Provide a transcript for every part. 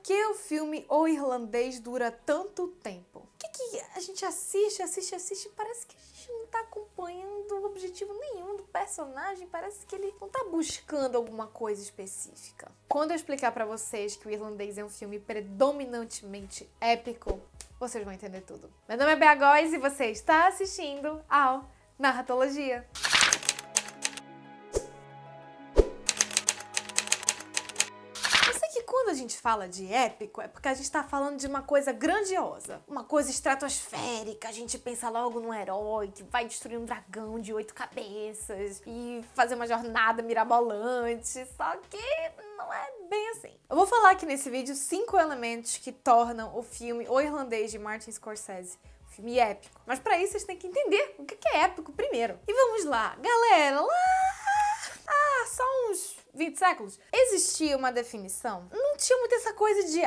que o filme O Irlandês dura tanto tempo? O que a gente assiste e parece que a gente não tá acompanhando o objetivo nenhum do personagem, parece que ele não tá buscando alguma coisa específica. Quando eu explicar pra vocês que O Irlandês é um filme predominantemente épico, vocês vão entender tudo. Meu nome é Bea Góes e você está assistindo ao Narratologia. Quando a gente fala de épico, é porque a gente tá falando de uma coisa grandiosa, uma coisa estratosférica. A gente pensa logo num herói que vai destruir um dragão de 8 cabeças e fazer uma jornada mirabolante, só que não é bem assim. Eu vou falar aqui nesse vídeo 5 elementos que tornam o filme O Irlandês de Martin Scorsese um filme épico. Mas pra isso vocês têm que entender o que é épico primeiro. E vamos lá, galera, só uns 20 séculos, existia uma definição. Não tinha muito essa coisa de,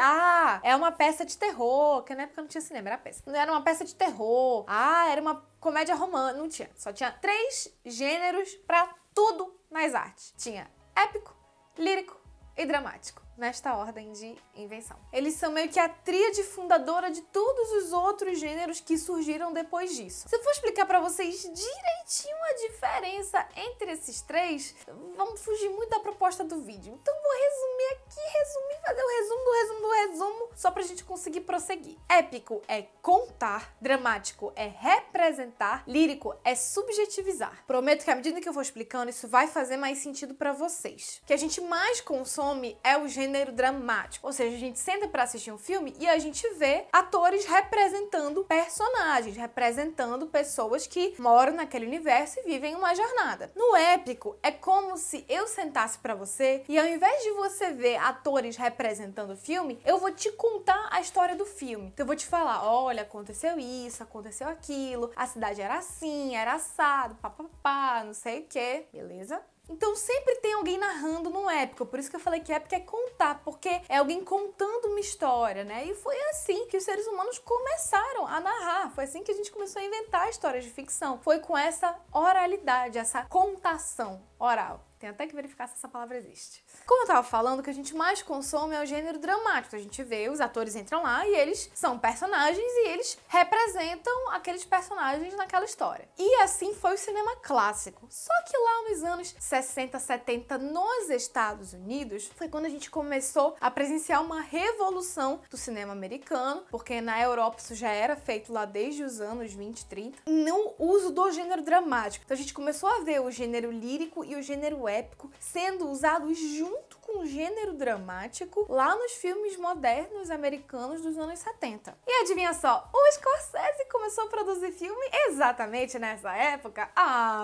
é uma peça de terror, que na época não tinha cinema, era peça. Não era uma peça de terror, era uma comédia romântica, não tinha. Só tinha 3 gêneros pra tudo nas artes. Tinha épico, lírico e dramático, nesta ordem de invenção. Eles são meio que a tríade fundadora de todos os outros gêneros que surgiram depois disso. Se eu for explicar pra vocês direitinho a diferença entre esses 3, vamos fugir muito da proposta do vídeo. Então vou resumir aqui, fazer o resumo do resumo, só pra gente conseguir prosseguir. Épico é contar, dramático é representar, lírico é subjetivizar. Prometo que à medida que eu for explicando, isso vai fazer mais sentido pra vocês. O que a gente mais consome é o gênero dramático, ou seja, a gente senta pra assistir um filme e a gente vê atores representando personagens, representando pessoas que moram naquele universo e vivem uma jornada. No épico, é como se eu sentasse pra você e ao invés de você ver atores representando o filme, eu vou te contar a história do filme. Então eu vou te falar, olha, aconteceu isso, aconteceu aquilo, a cidade era assim, era assado, papapá, não sei o que, beleza? Então sempre tem alguém narrando no épico, por isso que eu falei que épico é contar, porque é alguém contando uma história, né? E foi assim que os seres humanos começaram a narrar, foi assim que a gente começou a inventar histórias de ficção. Foi com essa oralidade, essa contação oral. Tem até que verificar se essa palavra existe. Como eu tava falando, o que a gente mais consome é o gênero dramático. A gente vê, os atores entram lá e eles são personagens e eles representam aqueles personagens naquela história. E assim foi o cinema clássico. Só que lá nos anos 60, 70, nos Estados Unidos, foi quando a gente começou a presenciar uma revolução do cinema americano, porque na Europa isso já era feito lá desde os anos 20, 30, no uso do gênero dramático. Então a gente começou a ver o gênero lírico e o gênero épico sendo usados junto com o gênero dramático lá nos filmes modernos americanos dos anos 70. E adivinha só, o Scorsese começou a produzir filme exatamente nessa época?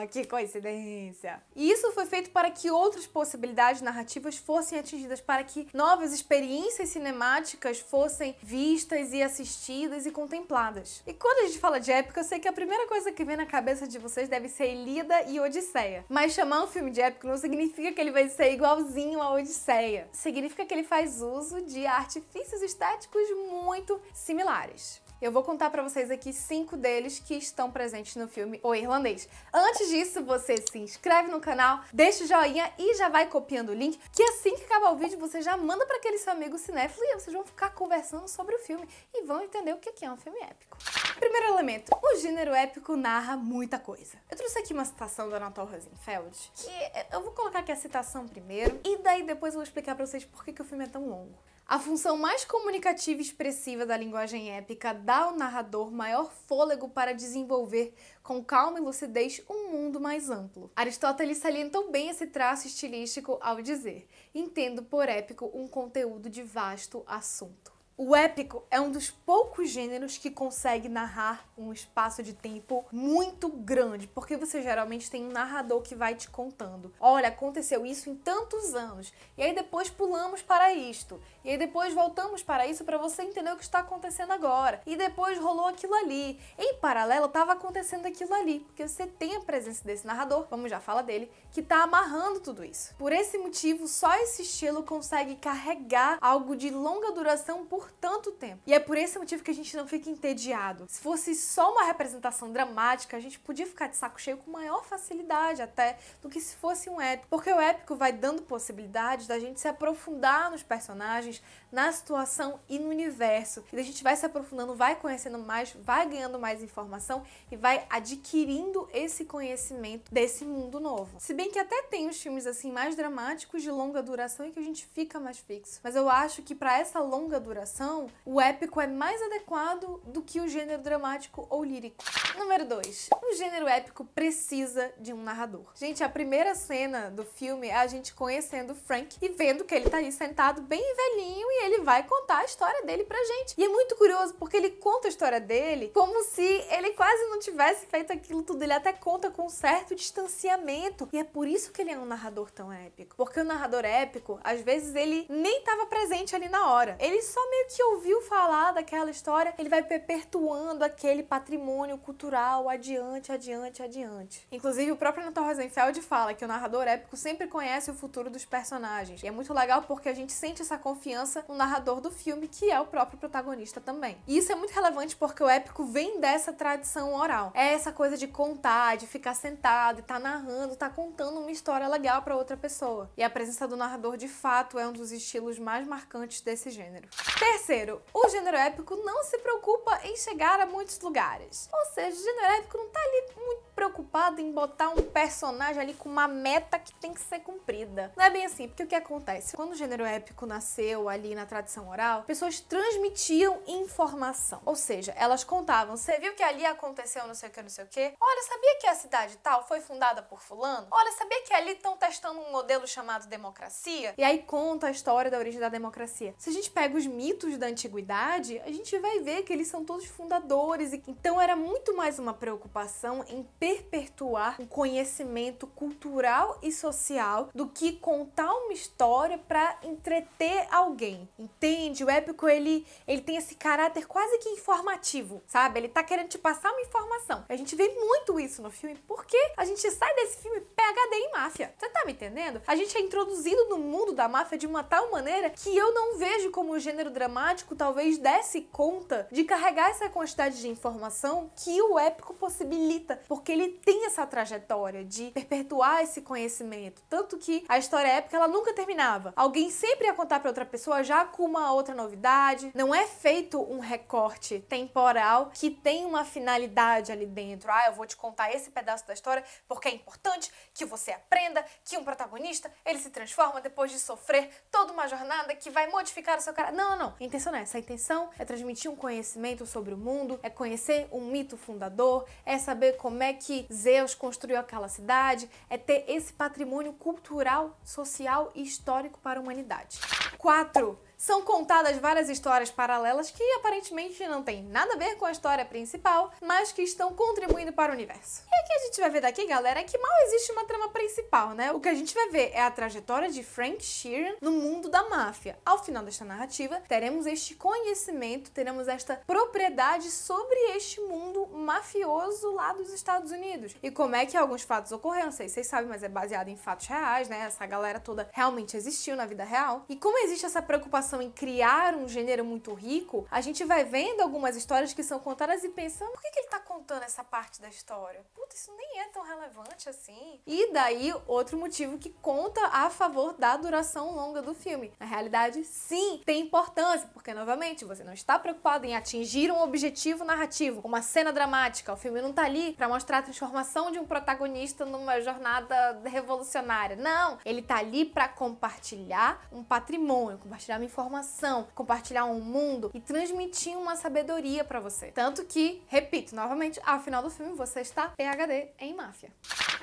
Que coincidência! E isso foi feito para que outras possibilidades narrativas fossem atingidas, para que novas experiências cinemáticas fossem vistas e assistidas e contempladas. E quando a gente fala de épica, eu sei que a primeira coisa que vem na cabeça de vocês deve ser Ilíada e Odisseia. Mas chamar um filme de épico não significa que ele vai ser igualzinho a Odisseia. Significa que ele faz uso de artifícios estéticos muito similares. Eu vou contar pra vocês aqui 5 deles que estão presentes no filme O Irlandês. Antes disso, você se inscreve no canal, deixa o joinha e já vai copiando o link, que assim que acabar o vídeo você já manda pra aquele seu amigo cinéfilo e vocês vão ficar conversando sobre o filme e vão entender o que é um filme épico. Primeiro elemento, o gênero épico narra muita coisa. Eu trouxe aqui uma citação do Anatol Rosenfeld, que eu vou colocar aqui a citação primeiro e daí depois eu vou explicar pra vocês por que o filme é tão longo. A função mais comunicativa e expressiva da linguagem épica dá ao narrador maior fôlego para desenvolver com calma e lucidez um mundo mais amplo. Aristóteles salientou bem esse traço estilístico ao dizer: entendo por épico um conteúdo de vasto assunto. O épico é um dos poucos gêneros que consegue narrar um espaço de tempo muito grande, porque você geralmente tem um narrador que vai te contando. Olha, aconteceu isso em tantos anos, e aí depois pulamos para isto, e aí depois voltamos para isso para você entender o que está acontecendo agora, e depois rolou aquilo ali. Em paralelo, estava acontecendo aquilo ali, porque você tem a presença desse narrador, vamos já falar dele, que está amarrando tudo isso. Por esse motivo, só esse estilo consegue carregar algo de longa duração por por tanto tempo. E é por esse motivo que a gente não fica entediado. Se fosse só uma representação dramática, a gente podia ficar de saco cheio com maior facilidade até do que se fosse um épico. Porque o épico vai dando possibilidades da gente se aprofundar nos personagens, na situação e no universo. E a gente vai se aprofundando, vai conhecendo mais, vai ganhando mais informação e vai adquirindo esse conhecimento desse mundo novo. Se bem que até tem os filmes assim mais dramáticos de longa duração e que a gente fica mais fixo. Mas eu acho que para essa longa duração, o épico é mais adequado do que o gênero dramático ou lírico. Número 2. O gênero épico precisa de um narrador. Gente, a primeira cena do filme é a gente conhecendo o Frank e vendo que ele tá ali sentado bem velhinho e ele vai contar a história dele pra gente. E é muito curioso porque ele conta a história dele como se ele quase não tivesse feito aquilo tudo. Ele até conta com um certo distanciamento. E é por isso que ele é um narrador tão épico. Porque o narrador épico, às vezes, ele nem estava presente ali na hora. Ele só meio que ouviu falar daquela história, ele vai perpetuando aquele patrimônio cultural adiante, adiante, adiante. Inclusive, o próprio Anton Rosenfeld fala que o narrador épico sempre conhece o futuro dos personagens. E é muito legal porque a gente sente essa confiança no narrador do filme, que é o próprio protagonista também. E isso é muito relevante porque o épico vem dessa tradição oral. É essa coisa de contar, de ficar sentado e tá narrando, tá contando uma história legal para outra pessoa. E a presença do narrador, de fato, é um dos estilos mais marcantes desse gênero. Terceiro, o gênero épico não se preocupa em chegar a muitos lugares. Ou seja, o gênero épico não tá ali muito preocupado em botar um personagem ali com uma meta que tem que ser cumprida. Não é bem assim, porque o que acontece? Quando o gênero épico nasceu ali na tradição oral, pessoas transmitiam informação. Ou seja, elas contavam, você viu que ali aconteceu não sei o que, não sei o que? Olha, sabia que a cidade tal foi fundada por fulano? Olha, sabia que ali estão testando um modelo chamado democracia? E aí conta a história da origem da democracia. Se a gente pega os mitos da antiguidade, a gente vai ver que eles são todos fundadores. Então era muito mais uma preocupação em perpetuar um conhecimento cultural e social do que contar uma história para entreter alguém. Entende? O épico, ele tem esse caráter quase que informativo, sabe? Ele tá querendo te passar uma informação. A gente vê muito isso no filme porque a gente sai desse filme PhD em máfia. Você tá me entendendo? A gente é introduzido no mundo da máfia de uma tal maneira que eu não vejo como o gênero dramático talvez desse conta de carregar essa quantidade de informação que o épico possibilita, porque ele tem essa trajetória de perpetuar esse conhecimento. Tanto que a história épica, ela nunca terminava. Alguém sempre ia contar para outra pessoa já com uma outra novidade. Não é feito um recorte temporal que tem uma finalidade ali dentro. Ah, eu vou te contar esse pedaço da história porque é importante que você aprenda que um protagonista, ele se transforma depois de sofrer toda uma jornada que vai modificar o seu caráter. Não, não, não. A intenção não é essa. A intenção é transmitir um conhecimento sobre o mundo, é conhecer um mito fundador, é saber como é que Zeus construiu aquela cidade, é ter esse patrimônio cultural, social e histórico para a humanidade. 4. São contadas várias histórias paralelas que aparentemente não têm nada a ver com a história principal, mas que estão contribuindo para o universo. E o que a gente vai ver daqui, galera, é que mal existe uma trama principal, né? O que a gente vai ver é a trajetória de Frank Sheeran no mundo da máfia. Ao final desta narrativa, teremos este conhecimento, teremos esta propriedade sobre este mundo mafioso lá dos Estados Unidos. E como é que alguns fatos ocorreram, não sei se vocês sabem, mas é baseado em fatos reais, né? Essa galera toda realmente existiu na vida real. E como existe essa preocupação em criar um gênero muito rico, a gente vai vendo algumas histórias que são contadas e pensando, por que ele tá contando essa parte da história? Puta, isso nem é tão relevante assim. E daí, outro motivo que conta a favor da duração longa do filme. Na realidade, sim, tem importância, porque, novamente, você não está preocupado em atingir um objetivo narrativo, uma cena dramática. O filme não tá ali pra mostrar a transformação de um protagonista numa jornada revolucionária. Não! Ele tá ali pra compartilhar um patrimônio, compartilhar uma informação, compartilhar um mundo e transmitir uma sabedoria pra você. Tanto que, repito, novamente, ao final do filme você está PhD em máfia.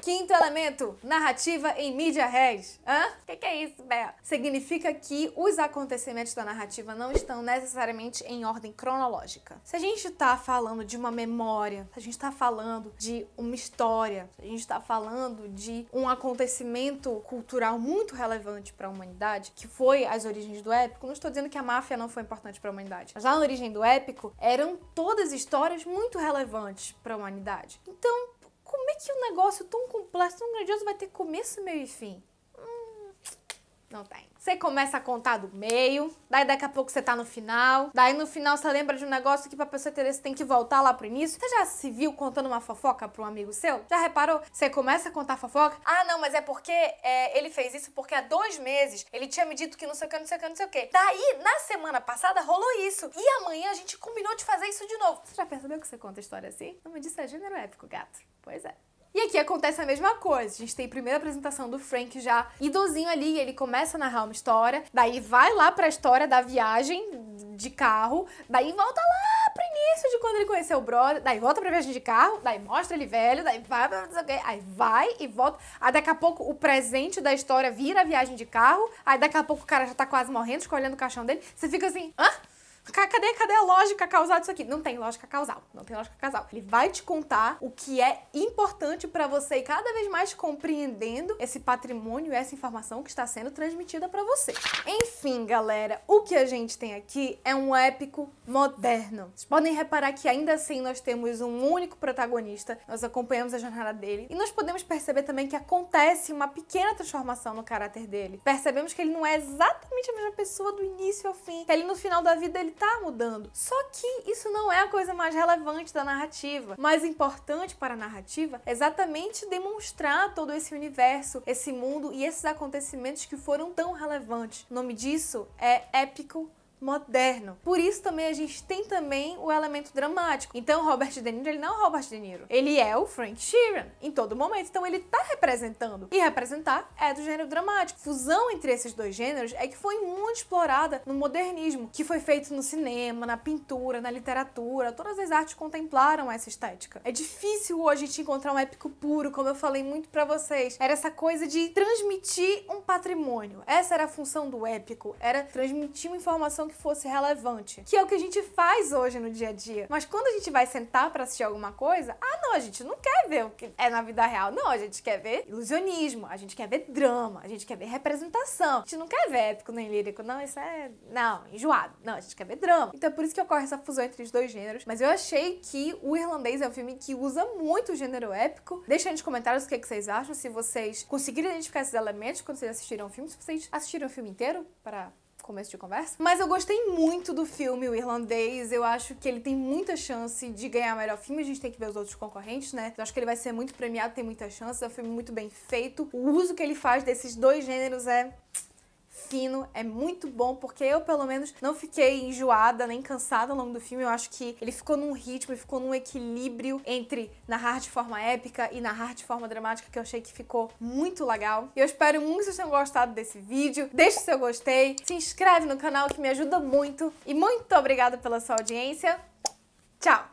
Quinto elemento, narrativa em mídia res. O que é isso, Bea? Significa que os acontecimentos da narrativa não estão necessariamente em ordem cronológica. Se a gente tá falando de uma memória, se a gente tá falando de uma história, se a gente tá falando de um acontecimento cultural muito relevante para a humanidade, que foi as origens do épico, não estou dizendo que a máfia não foi importante para a humanidade, mas lá na origem do épico eram todas histórias muito relevantes para a humanidade. Então, como é que um negócio tão complexo, tão grandioso vai ter começo, meio e fim? Não tem. Você começa a contar do meio, daí daqui a pouco você tá no final, daí no final você lembra de um negócio que pra pessoa entender você tem que voltar lá pro início. Você já se viu contando uma fofoca pra um amigo seu? Já reparou? Você começa a contar fofoca, ah não, mas é porque ele fez isso porque há 2 meses ele tinha me dito que não sei o que, não sei o que, não sei o que. Daí, na semana passada rolou isso, e amanhã a gente combinou de fazer isso de novo. Você já percebeu que você conta a história assim? O nome disso é gênero épico, gato. Pois é. E aqui acontece a mesma coisa. A gente tem a primeira apresentação do Frank já idosinho ali, ele começa a narrar uma história, daí vai lá pra história da viagem de carro, daí volta lá pro início de quando ele conheceu o brother, daí volta pra viagem de carro, daí mostra ele velho, daí vai, aí vai e volta, aí daqui a pouco o presente da história vira a viagem de carro, aí daqui a pouco o cara já tá quase morrendo, escolhendo o caixão dele, você fica assim, hã? Cadê a lógica causal disso aqui? Não tem lógica causal, não tem lógica causal. Ele vai te contar o que é importante pra você e cada vez mais compreendendo esse patrimônio e essa informação que está sendo transmitida pra você. Enfim, galera, o que a gente tem aqui é um épico moderno. Vocês podem reparar que ainda assim nós temos um único protagonista, nós acompanhamos a jornada dele e nós podemos perceber também que acontece uma pequena transformação no caráter dele. Percebemos que ele não é exatamente a mesma pessoa do início ao fim, que ele no final da vida ele tá mudando. Só que isso não é a coisa mais relevante da narrativa. Mais importante para a narrativa é exatamente demonstrar todo esse universo, esse mundo e esses acontecimentos que foram tão relevantes. O nome disso é épico moderno. Por isso também a gente tem também o elemento dramático. Então Robert De Niro, ele não é o Robert De Niro. Ele é o Frank Sheeran em todo momento. Então ele tá representando. E representar é do gênero dramático. Fusão entre esses dois gêneros é que foi muito explorada no modernismo, que foi feito no cinema, na pintura, na literatura. Todas as artes contemplaram essa estética. É difícil hoje a gente encontrar um épico puro, como eu falei muito pra vocês. Era essa coisa de transmitir um patrimônio. Essa era a função do épico. Era transmitir uma informação que fosse relevante, que é o que a gente faz hoje no dia a dia. Mas quando a gente vai sentar pra assistir alguma coisa, não, a gente não quer ver o que é na vida real, não, a gente quer ver ilusionismo, a gente quer ver drama, a gente quer ver representação, a gente não quer ver épico nem lírico, não, isso é, não, enjoado, não, a gente quer ver drama. Então é por isso que ocorre essa fusão entre os dois gêneros, mas eu achei que O Irlandês é um filme que usa muito o gênero épico. Deixa aí nos comentários o que vocês acham, se vocês conseguiram identificar esses elementos quando vocês assistiram o filme, se vocês assistiram o filme inteiro para começo de conversa. Mas eu gostei muito do filme O Irlandês, eu acho que ele tem muita chance de ganhar o melhor filme, a gente tem que ver os outros concorrentes, né? Eu acho que ele vai ser muito premiado, tem muita chance, é um filme muito bem feito. O uso que ele faz desses dois gêneros é fino, é muito bom, porque eu, pelo menos, não fiquei enjoada nem cansada ao longo do filme. Eu acho que ele ficou num ritmo, ele ficou num equilíbrio entre narrar de forma épica e narrar de forma dramática, que eu achei que ficou muito legal. E eu espero muito que vocês tenham gostado desse vídeo. Deixa o seu gostei, se inscreve no canal que me ajuda muito. E muito obrigada pela sua audiência. Tchau!